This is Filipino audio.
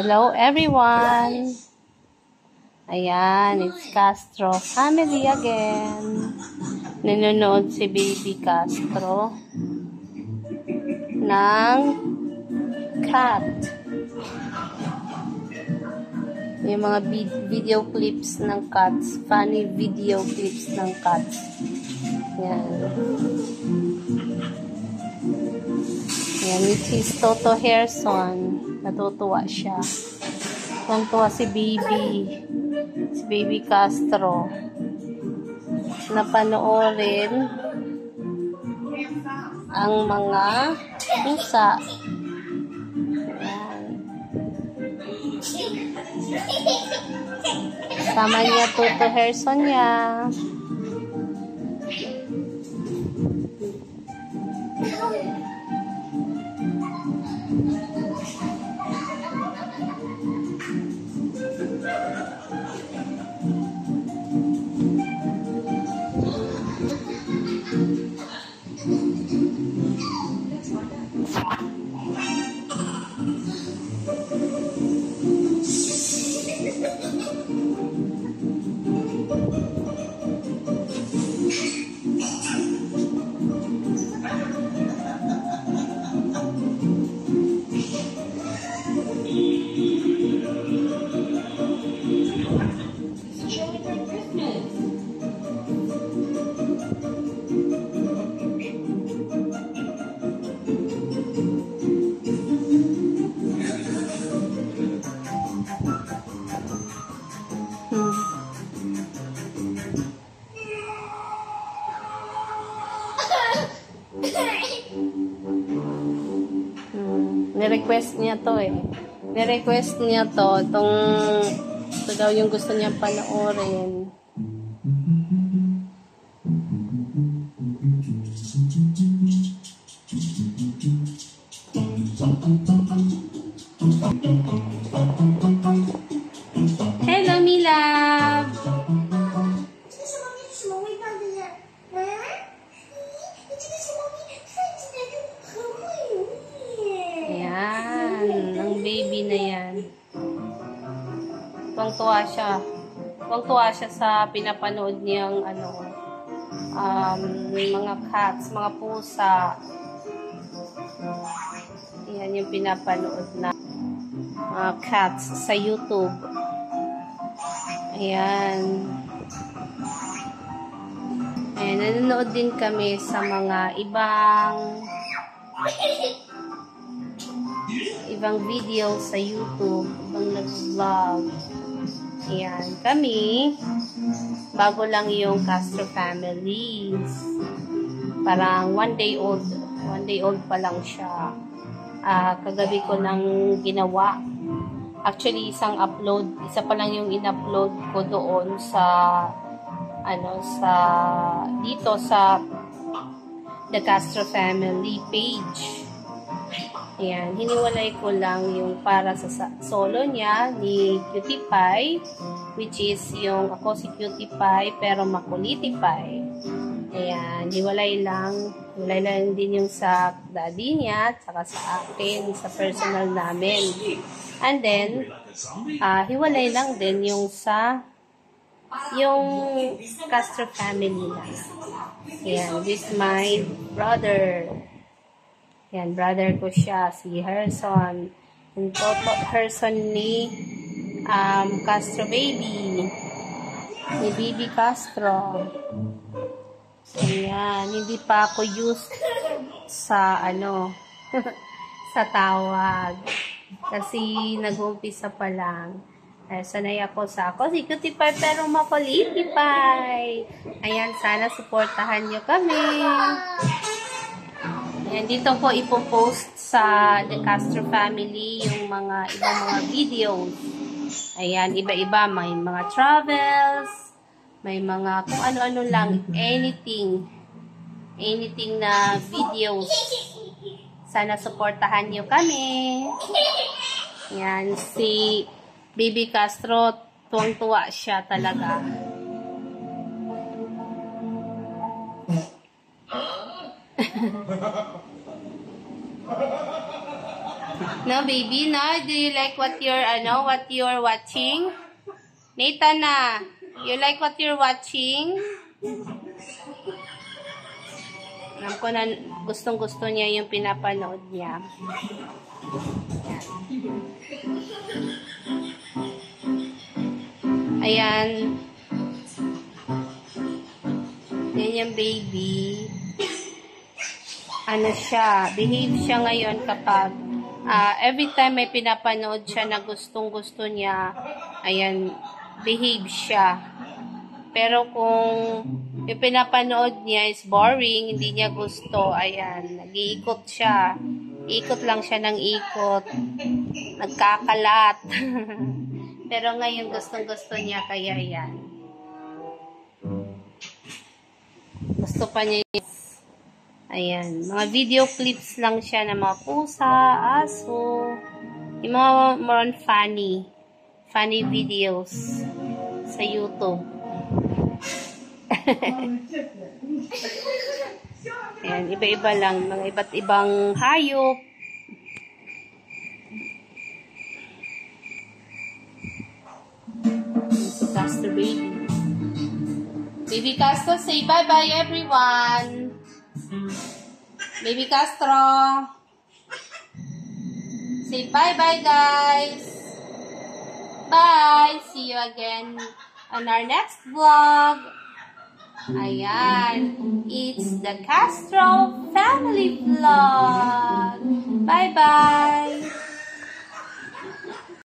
Hello everyone! Ayan, it's Castro family again. Nanonood si Baby Castro ng cat. Yung mga video clips ng cats. Funny video clips ng cats. Ayan. Ayan, which is Toto Herson. Natutuwa siya. Tuwa si Baby Castro. Napanoorin ang mga pusa. Ayan. Sama niya Toto Herson niya. Nirequest niya to eh. Nirequest niya to. Ito daw yung gusto niya panoorin. Hello, Mila! Ayan, ang baby na yan. Tuwang-tuwa siya. Tuwang-tuwa siya sa pinapanood niyang mga cats, mga pusa. Ayan yung pinapanood na cats sa YouTube. Ayan. Ayan, nanonood din kami sa mga ibang video sa YouTube, ibang nag-vlog. Ayan, kami, bago lang yung Castro families. Parang 1 day old pa lang siya. Kagabi ko nang ginawa. Actually, isa pa lang yung in-upload ko doon dito sa The Castro Family page. Ayan, hiniwalay ko lang yung para sa solo niya ni Cutie Pie, which is yung ako si Cutie Pie pero Makuliti Pie. Ayan, hiwalay lang din yung sa daddy niya at saka sa akin, sa personal namin. And then, hiwalay lang din yung Castro family na. Ayan, this is my brother. Ayan, brother ko siya, si Herson. Yung Toto Herson ni Castro baby. Ni Baby Castro. Ayan, hindi pa ako used sa sa tawag. Kasi nag-umpisa pa lang. Sanay ako si Cutie Pie pero Makuliti Pie. Ayan, sana supportahan nyo kami. Ayan, dito ko ipopost sa The Castro Family yung ibang mga videos. Ayan, iba-iba. May mga travels, may mga kung ano-ano lang, anything na videos. Sana supportahan nyo kami. Ayan, si Baby Castro, tuwang-tuwa siya talaga. No, baby, no? Do you like what you're watching? Nathan, you like what you're watching? Alam ko na gustong-gusto niya yung pinapanood niya. Ayan. Yan yung baby. Ano siya, behave siya ngayon kapag every time may pinapanood siya na gustong-gusto niya, ayan, behave siya. Pero kung yung pinapanood niya is boring, hindi niya gusto, ayan, nag-iikot siya. Ikot lang siya ng ikot. Nagkakalat. Pero ngayon gustong-gusto niya, kaya yan. Gusto pa niya yung ayan, mga video clips lang siya ng mga pusa, aso, yung mga more on funny videos sa YouTube. Ayan, iba-iba lang, mga iba't ibang hayop. Si Castor baby. Baby Castro, say bye-bye everyone. Baby Castro. Say bye-bye guys. Bye. See you again on our next vlog. Ayan. It's the Castro family vlog. Bye-bye.